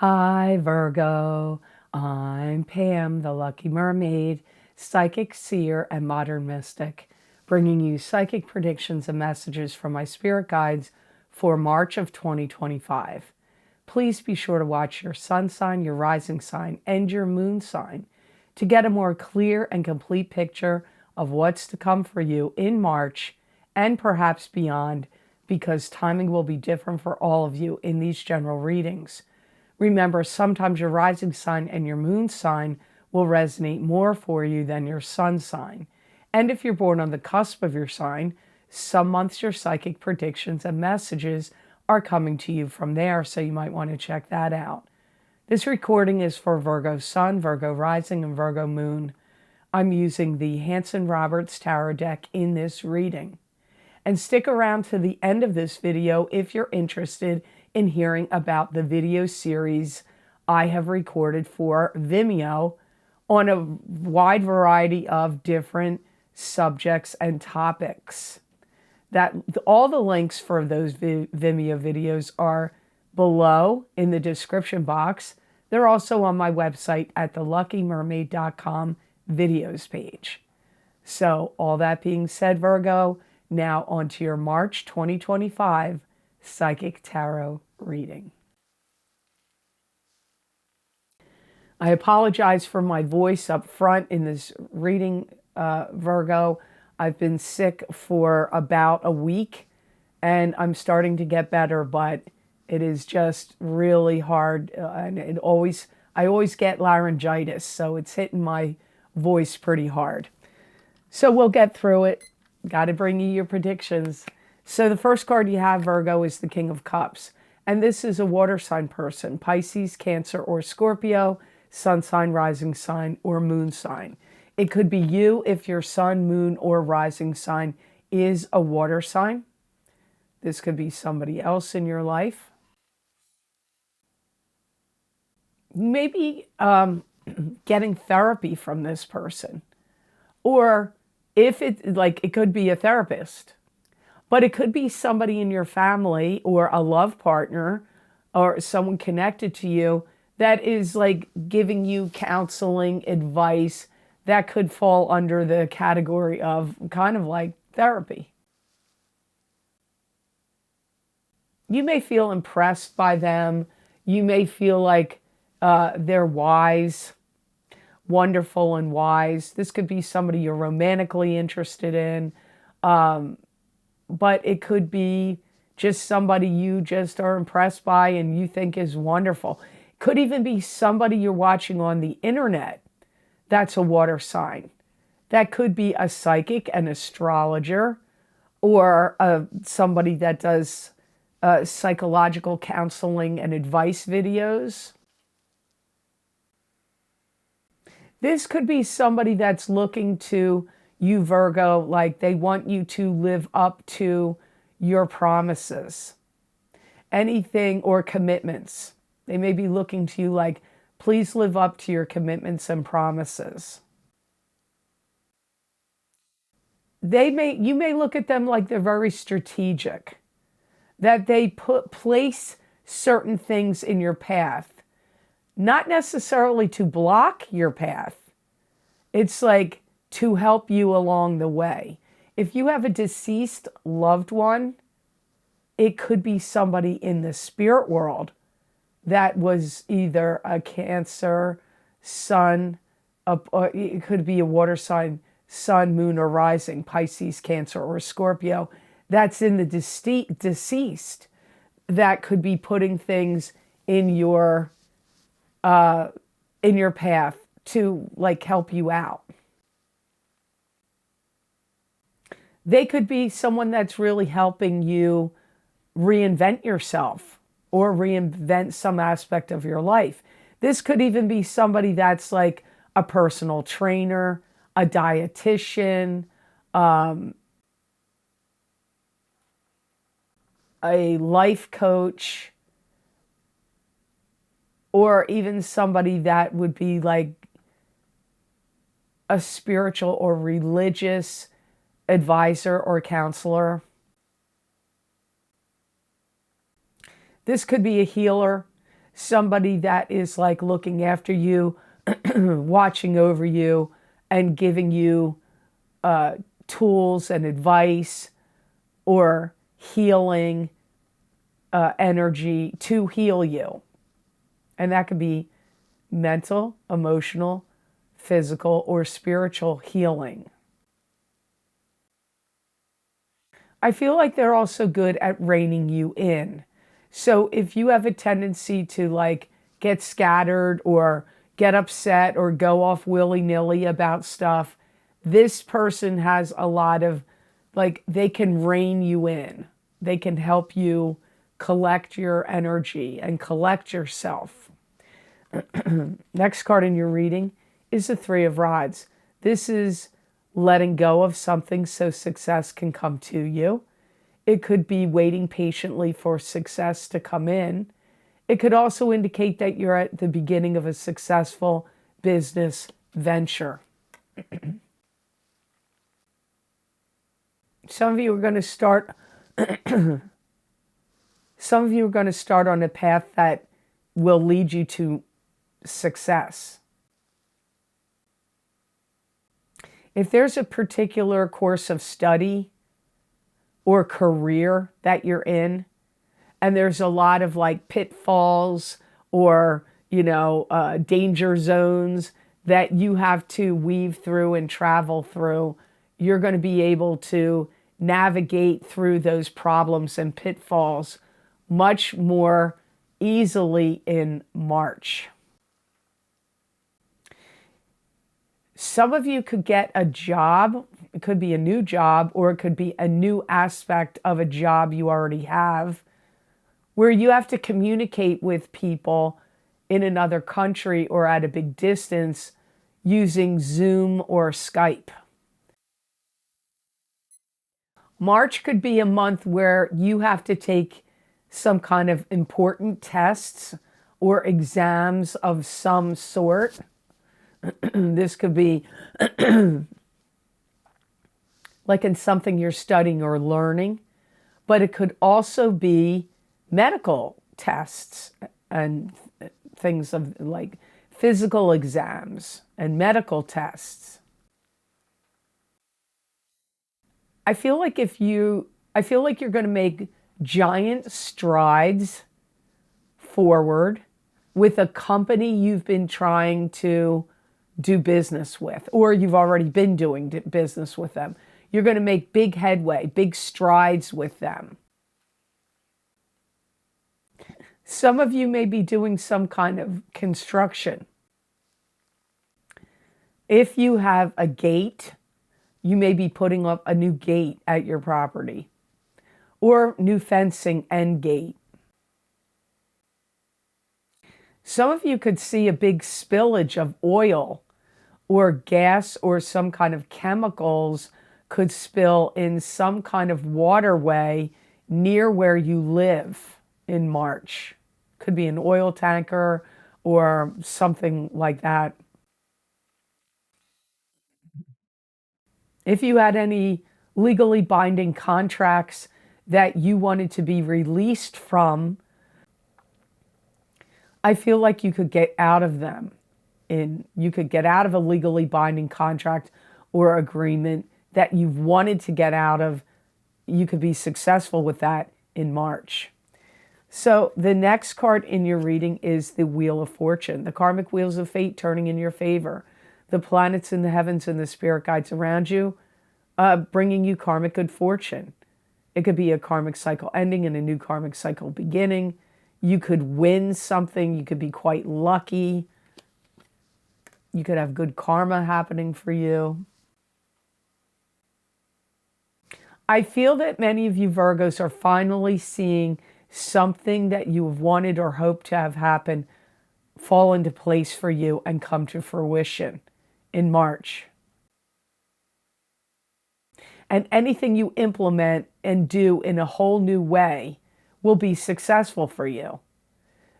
Hi, Virgo. I'm Pam, the Lucky Mermaid, psychic seer and modern mystic, bringing you psychic predictions and messages from my spirit guides for March of 2025. Please be sure to watch your sun sign, your rising sign, and your moon sign to get a more clear and complete picture of what's to come for you in March and perhaps beyond, because timing will be different for all of you in these general readings. Remember, sometimes your rising sign and your moon sign will resonate more for you than your sun sign. And if you're born on the cusp of your sign, some months your psychic predictions and messages are coming to you from there, so you might want to check that out. This recording is for Virgo Sun, Virgo Rising, and Virgo Moon. I'm using the Hanson-Roberts Tarot deck in this reading. And stick around to the end of this video if you're interested in hearing about the video series I have recorded for Vimeo on a wide variety of different subjects and topics. All the links for those Vimeo videos are below in the description box. They're also on my website at the luckymermaid.com videos page. So all that being said, Virgo, now on to your March 2025 Psychic Tarot reading. I apologize for my voice up front in this reading, Virgo. I've been sick for about a week and I'm starting to get better, but it is just really hard. And I always get laryngitis, so it's hitting my voice pretty hard. So we'll get through it. Got to bring you your predictions. So the first card you have, Virgo, is the King of Cups. And this is a water sign person, Pisces, Cancer, or Scorpio, sun sign, rising sign, or moon sign. It could be you if your sun, moon, or rising sign is a water sign. This could be somebody else in your life. Maybe getting therapy from this person. Or if it could be a therapist. But it could be somebody in your family or a love partner or someone connected to you that is like giving you counseling advice that could fall under the category of kind of like therapy. You may feel impressed by them. You may feel like they're wise, wonderful and wise. This could be somebody you're romantically interested in. But it could be just somebody you just are impressed by and you think is wonderful. Could even be somebody you're watching on the internet that's a water sign. That could be a psychic, an astrologer, or somebody that does psychological counseling and advice videos. This could be somebody that's looking to you, Virgo, like they want you to live up to your promises, anything, or commitments. They may be looking to you like, please live up to your commitments and promises. You may look at them like they're very strategic, that they place certain things in your path, not necessarily to block your path. It's like to help you along the way. If you have a deceased loved one, it could be somebody in the spirit world that was either a Cancer, Sun, or it could be a water sign, Sun, Moon, or Rising, Pisces, Cancer, or Scorpio, that's in the deceased, that could be putting things in your path to like help you out. They could be someone that's really helping you reinvent yourself or reinvent some aspect of your life. This could even be somebody that's like a personal trainer, a dietitian, a life coach, or even somebody that would be like a spiritual or religious advisor or counselor. This could be a healer, somebody that is like looking after you, watching over you, and giving you tools and advice or healing energy to heal you. And that could be mental, emotional, physical, or spiritual healing. I feel like they're also good at reining you in. So if you have a tendency to like get scattered or get upset or go off willy-nilly about stuff, this person has a lot of, like, they can rein you in. They can help you collect your energy and collect yourself. Next card in your reading is the Three of Rods. This is letting go of something so success can come to you. It could be waiting patiently for success to come in. It could also indicate that you're at the beginning of a successful business venture. Some of you are going to start some of you are going to start on a path that will lead you to success. If there's a particular course of study or career that you're in, and there's a lot of like pitfalls or, danger zones that you have to weave through and travel through, you're going to be able to navigate through those problems and pitfalls much more easily in March. Some of you could get a job. It could be a new job, or it could be a new aspect of a job you already have, where you have to communicate with people in another country or at a big distance using Zoom or Skype. March could be a month where you have to take some kind of important tests or exams of some sort. This could be like in something you're studying or learning, but it could also be medical tests and things of like physical exams and medical tests. I feel like you're going to make giant strides forward with a company you've been trying to do business with, or you've already been doing business with them. You're going to make big headway, big strides with them. Some of you may be doing some kind of construction. If you have a gate, you may be putting up a new gate at your property, or new fencing and gate. Some of you could see a big spillage of oil or gas or some kind of chemicals could spill in some kind of waterway near where you live in March. Could be an oil tanker or something like that. If you had any legally binding contracts that you wanted to be released from, I feel like you could get out of them. You could get out of a legally binding contract or agreement that you've wanted to get out of. You could be successful with that in March. So the next card in your reading is the Wheel of Fortune, the karmic wheels of fate turning in your favor. The planets in the heavens and the spirit guides around you, bringing you karmic good fortune. It could be a karmic cycle ending and a new karmic cycle beginning. You could win something. You could be quite lucky. You could have good karma happening for you. I feel that many of you Virgos are finally seeing something that you have wanted or hoped to have happen fall into place for you and come to fruition in March. And anything you implement and do in a whole new way will be successful for you.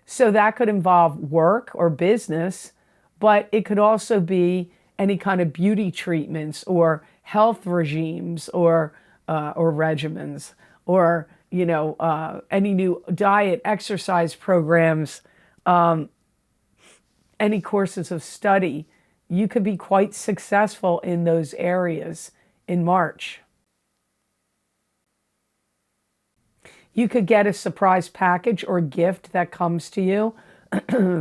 So that could involve work or business, but it could also be any kind of beauty treatments or health regimes or regimens, or any new diet, exercise programs, any courses of study. You could be quite successful in those areas in March. You could get a surprise package or gift that comes to you.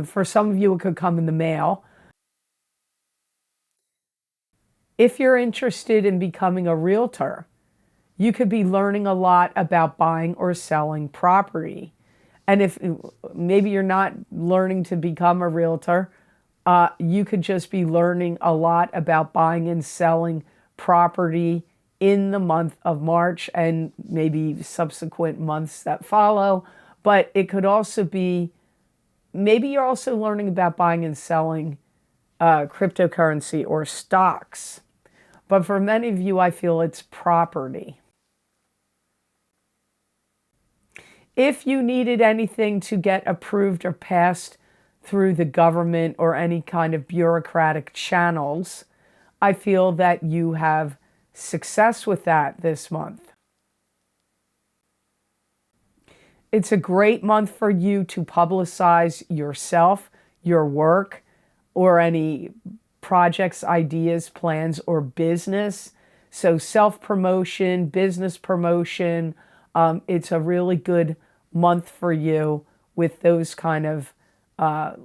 For some of you, it could come in the mail. If you're interested in becoming a realtor, you could be learning a lot about buying or selling property. And if maybe you're not learning to become a realtor, you could just be learning a lot about buying and selling property in the month of March and maybe subsequent months that follow. But it could also be, maybe you're also learning about buying and selling cryptocurrency or stocks. But for many of you, I feel it's property. If you needed anything to get approved or passed through the government or any kind of bureaucratic channels, I feel that you have success with that this month. It's a great month for you to publicize yourself, your work, or any projects, ideas, plans, or business. So self-promotion, business promotion, it's a really good month for you with those kind of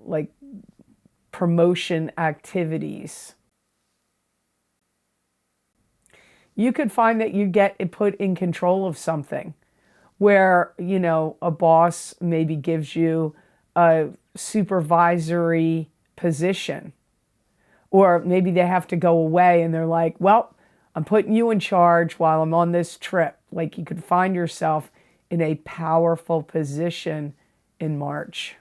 like promotion activities. You could find that you get put in control of something where, you know, a boss maybe gives you a supervisory position. Or maybe they have to go away and they're like, well, I'm putting you in charge while I'm on this trip. Like you could find yourself in a powerful position in March.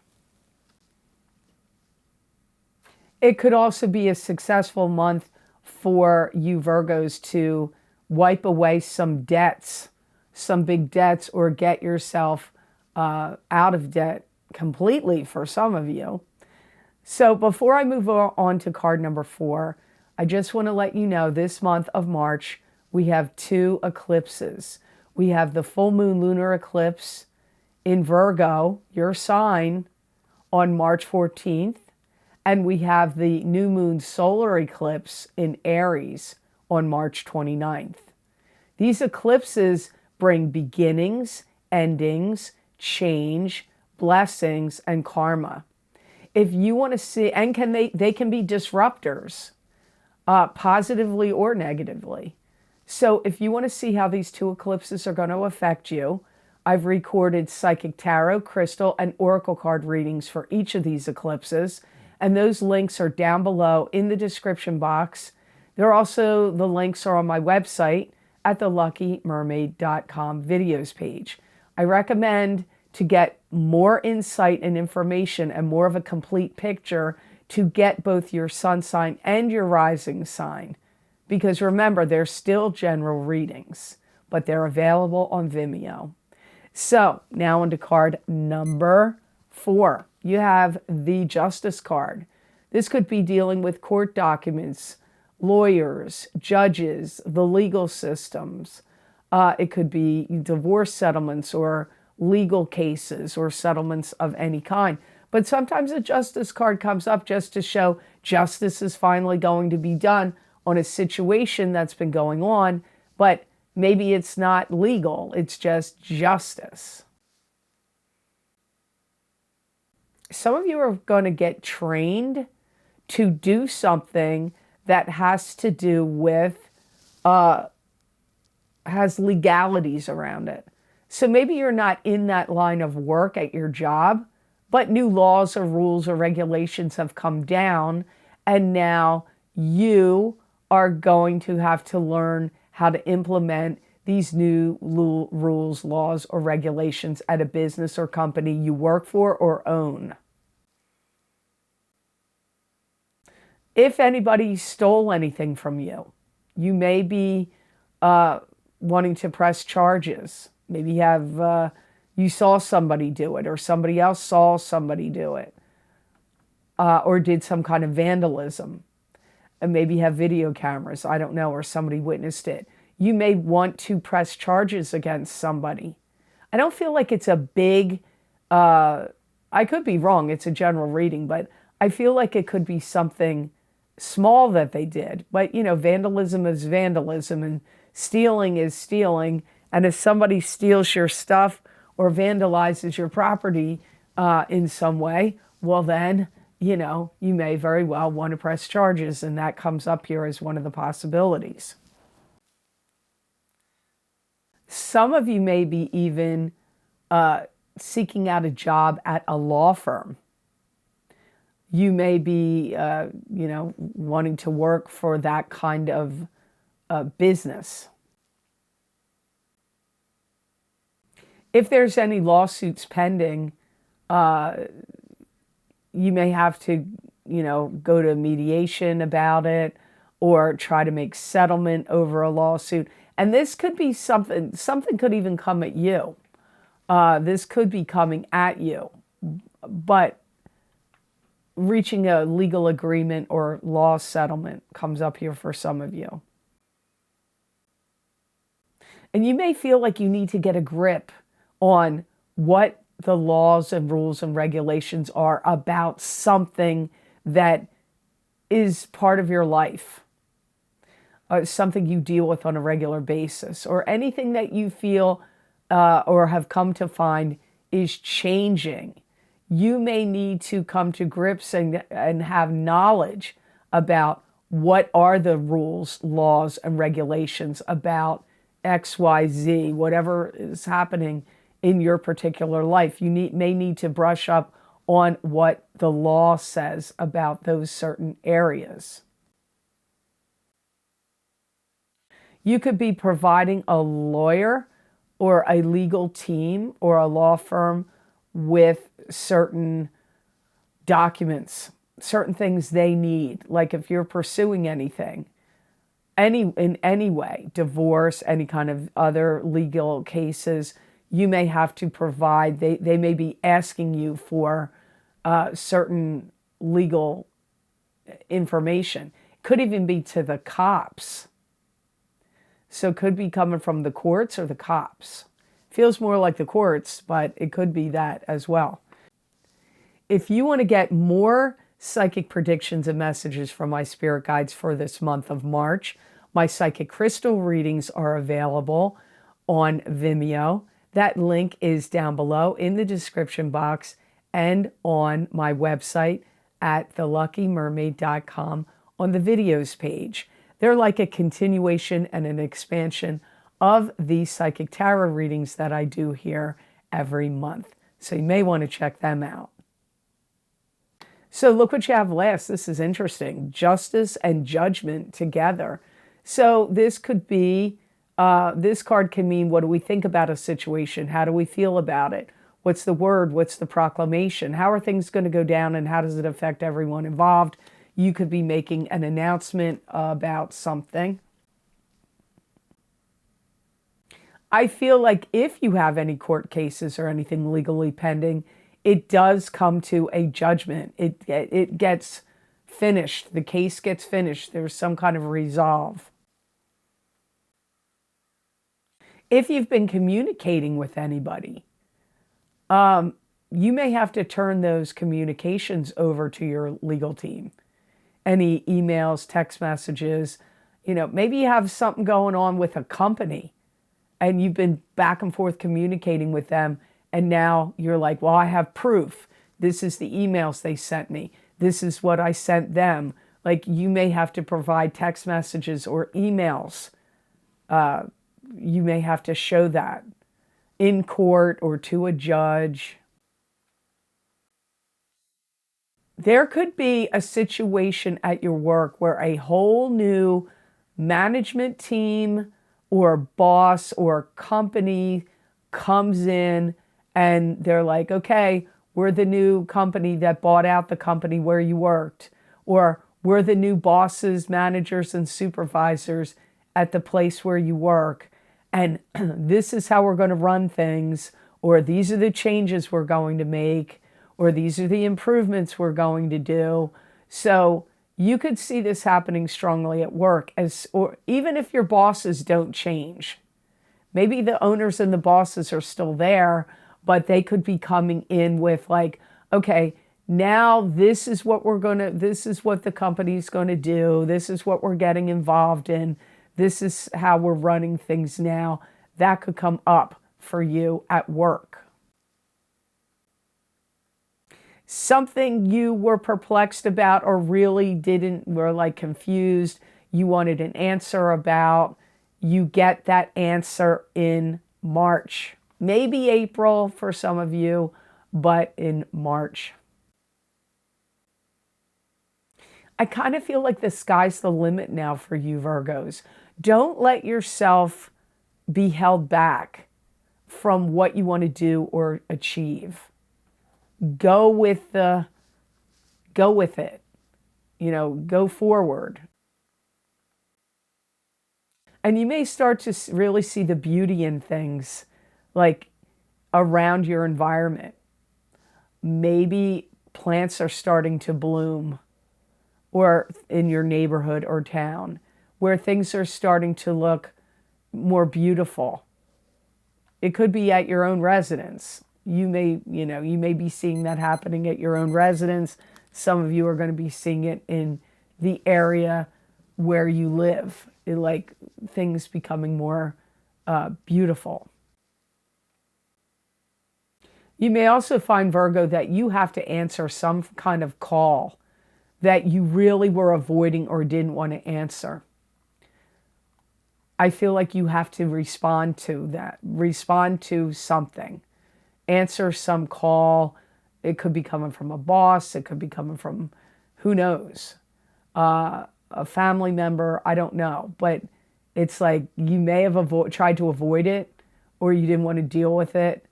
It could also be a successful month for you Virgos to wipe away some debts, some big debts, or get yourself out of debt completely for some of you. So before I move on to card number 4, I just want to let you know this month of March, we have 2 eclipses. We have the full moon lunar eclipse in Virgo, your sign, on March 14th. And we have the new moon solar eclipse in Aries on March 29th. These eclipses bring beginnings, endings, change, blessings, and karma. If you want to see, and they can be disruptors, positively or negatively. So if you want to see how these 2 eclipses are going to affect you, I've recorded psychic tarot, crystal, and oracle card readings for each of these eclipses, and those links are down below in the description box. The links are on my website at the luckymermaid.com videos page. I recommend to get more insight and information and more of a complete picture to get both your sun sign and your rising sign. Because remember, they're still general readings, but they're available on Vimeo. So now on to card number 4. You have the Justice card. This could be dealing with court documents, lawyers, judges, the legal systems. It could be divorce settlements or legal cases or settlements of any kind. But sometimes a Justice card comes up just to show justice is finally going to be done on a situation that's been going on, but maybe it's not legal, it's just justice. Some of you are going to get trained to do something that has to do with, has legalities around it. So maybe you're not in that line of work at your job, but new laws or rules or regulations have come down, and now you are going to have to learn how to implement these new rules, laws, or regulations at a business or company you work for or own. If anybody stole anything from you, you may be wanting to press charges. Maybe you saw somebody do it, or somebody else saw somebody do it, or did some kind of vandalism. And maybe have video cameras, I don't know, or somebody witnessed it. You may want to press charges against somebody. I don't feel like it's a big I could be wrong, it's a general reading, but I feel like it could be something small that they did. But, vandalism is vandalism and stealing is stealing. And if somebody steals your stuff or vandalizes your property in some way, well, then, you may very well want to press charges. And that comes up here as one of the possibilities. Some of you may be even seeking out a job at a law firm. You may be, wanting to work for that kind of business. If there's any lawsuits pending, you may have to, go to mediation about it or try to make settlement over a lawsuit. And this could be something could even come at you. This could be coming at you, but reaching a legal agreement or law settlement comes up here for some of you. And you may feel like you need to get a grip on what the laws and rules and regulations are about something that is part of your life, something you deal with on a regular basis, or anything that you feel or have come to find is changing. You may need to come to grips and have knowledge about what are the rules, laws, and regulations about X, Y, Z, whatever is happening in your particular life. You may need to brush up on what the law says about those certain areas. You could be providing a lawyer or a legal team or a law firm with certain documents, certain things they need. Like if you're pursuing anything, in any way, divorce, any kind of other legal cases, you may have to provide, they may be asking you for certain legal information. Could even be to the cops. So it could be coming from the courts or the cops. Feels more like the courts, but it could be that as well. If you want to get more psychic predictions and messages from my spirit guides for this month of March, my psychic crystal readings are available on Vimeo. That link is down below in the description box and on my website at theluckymermaid.com on the videos page. They're like a continuation and an expansion of the psychic tarot readings that I do here every month. So you may want to check them out. So look what you have last. This is interesting. Justice and judgment together. So this could be, this card can mean, what do we think about a situation? How do we feel about it? What's the word? What's the proclamation? How are things going to go down and how does it affect everyone involved? You could be making an announcement about something. I feel like if you have any court cases or anything legally pending, it does come to a judgment. It gets finished. The case gets finished. There's some kind of resolve. If you've been communicating with anybody, you may have to turn those communications over to your legal team. Any emails, text messages, maybe you have something going on with a company and you've been back and forth communicating with them. And now you're like, well, I have proof. This is the emails they sent me. This is what I sent them. Like you may have to provide text messages or emails. You may have to show that in court or to a judge. There could be a situation at your work where a whole new management team or boss or company comes in and they're like, okay, we're the new company that bought out the company where you worked, or we're the new bosses, managers, and supervisors at the place where you work. And this is how we're going to run things, or these are the changes we're going to make, or these are the improvements we're going to do. So you could see this happening strongly at work, or even if your bosses don't change. Maybe the owners and the bosses are still there, but they could be coming in with like, okay, now this is what this is what the company's going to do. This is what we're getting involved in. This is how we're running things now. That could come up for you at work. Something you were perplexed about or really were like confused, you wanted an answer about, you get that answer in March. Maybe April for some of you, but in March. I kind of feel like the sky's the limit now for you, Virgos. Don't let yourself be held back from what you want to do or achieve. Go with it. Go forward. And you may start to really see the beauty in things like around your environment. Maybe plants are starting to bloom, or in your neighborhood or town, where things are starting to look more beautiful. It could be at your own residence. You may be seeing that happening at your own residence. Some of you are going to be seeing it in the area where you live, like things becoming more beautiful. You may also find, Virgo, that you have to answer some kind of call that you really were avoiding or didn't want to answer. I feel like you have to respond to that, respond to something, answer some call. It could be coming from a boss. It could be coming from, who knows, a family member. I don't know. But it's like you may have tried to avoid it, or you didn't want to deal with it.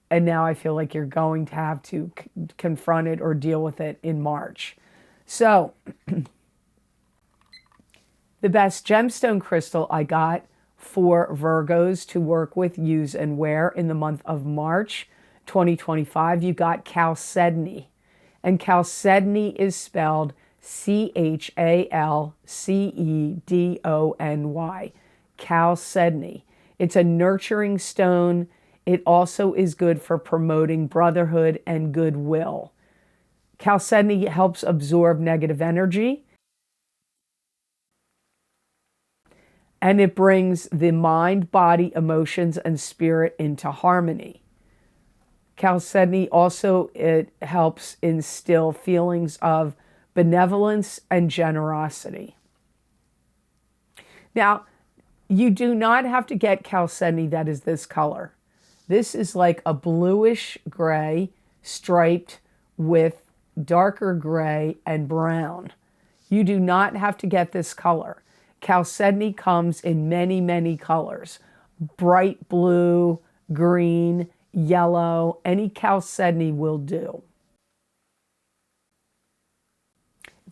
And now I feel like you're going to have to confront it or deal with it in March. So the best gemstone crystal I got for Virgos to work with, use, and wear in the month of March 2025, you got chalcedony. And chalcedony is spelled Chalcedony. Chalcedony. It's a nurturing stone. It also is good for promoting brotherhood and goodwill. Chalcedony helps absorb negative energy, and it brings the mind, body, emotions, and spirit into harmony. Chalcedony also, it helps instill feelings of benevolence and generosity. Now, you do not have to get chalcedony that is this color. This is like a bluish gray striped with darker gray and brown. You do not have to get this color. Chalcedony comes in many, many colors. Bright blue, green, yellow, any chalcedony will do.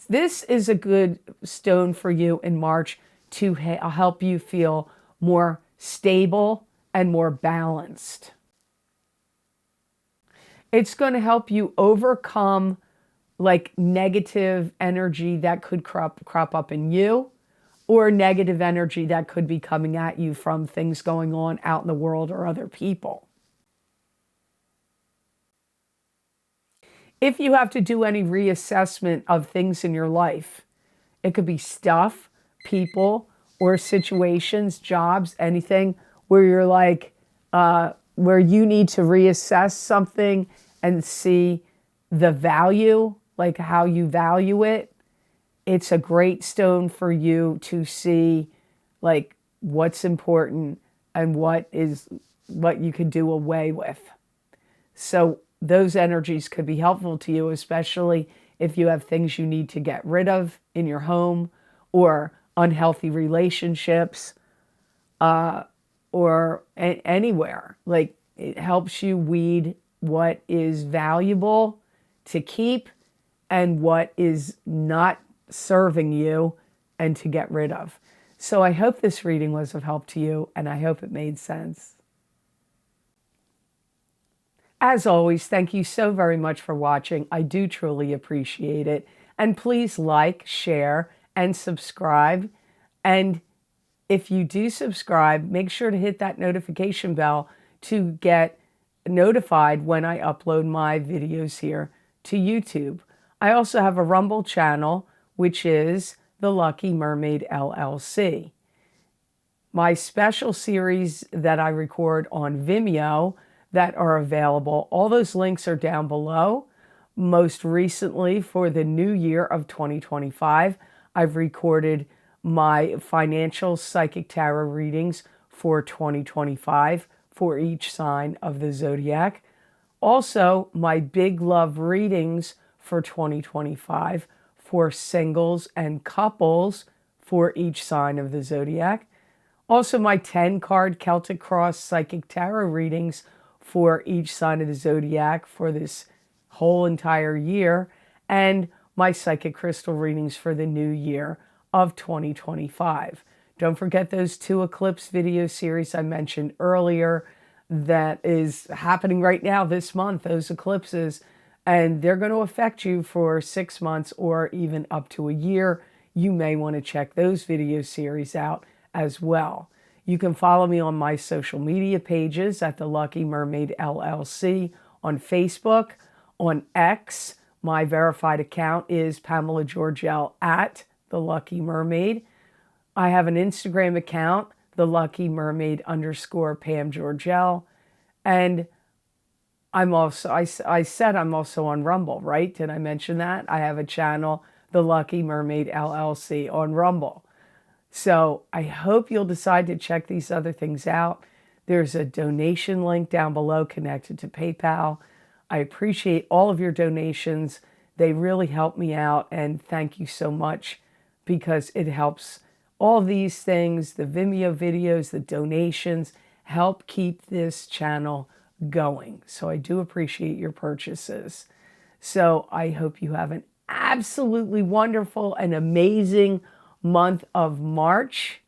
This is a good stone for you in March to help you feel more stable and more balanced. It's going to help you overcome like negative energy that could crop up in you, or negative energy that could be coming at you from things going on out in the world or other people. If you have to do any reassessment of things in your life, it could be stuff, people, or situations, jobs, anything where you're like, where you need to reassess something and see the value, like how you value it. It's a great stone for you to see like what's important and what you could do away with. So those energies could be helpful to you, especially if you have things you need to get rid of in your home, or unhealthy relationships, or anywhere. Like, it helps you weed what is valuable to keep and what is not serving you and to get rid of. So I hope this reading was of help to you, and I hope it made sense. As always, thank you so very much for watching. I do truly appreciate it. And please like, share, and subscribe. And if you do subscribe, make sure to hit that notification bell to get notified when I upload my videos here to YouTube. I also have a Rumble channel, which is the Lucky Mermaid LLC. My special series that I record on Vimeo that are available, all those links are down below. Most recently, for the new year of 2025, I've recorded my financial psychic tarot readings for 2025 for each sign of the zodiac. Also, my big love readings for 2025 for singles and couples for each sign of the zodiac. Also, my 10-card Celtic Cross Psychic Tarot readings for each sign of the zodiac for this whole entire year, and my Psychic Crystal readings for the new year of 2025. Don't forget those 2 eclipse video series I mentioned earlier that is happening right now this month, those eclipses, and they're going to affect you for 6 months or even up to a year. You may want to check those video series out as well. You can follow me on my social media pages at the Lucky Mermaid LLC on Facebook. On X, my verified account is Pamela Georgel at the Lucky Mermaid. I have an Instagram account, the Lucky Mermaid _ Pam Georgel. And I'm also, I said I'm also on Rumble, right? Did I mention that? I have a channel, the Lucky Mermaid LLC on Rumble. So I hope you'll decide to check these other things out. There's a donation link down below connected to PayPal. I appreciate all of your donations. They really help me out, and thank you so much, because it helps all these things, the Vimeo videos, the donations, help keep this channel going. So I do appreciate your purchases. So I hope you have an absolutely wonderful and amazing month of March,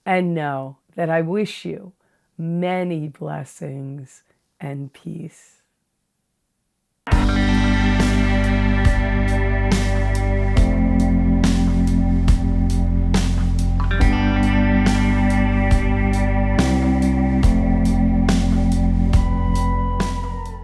and know that I wish you many blessings and peace.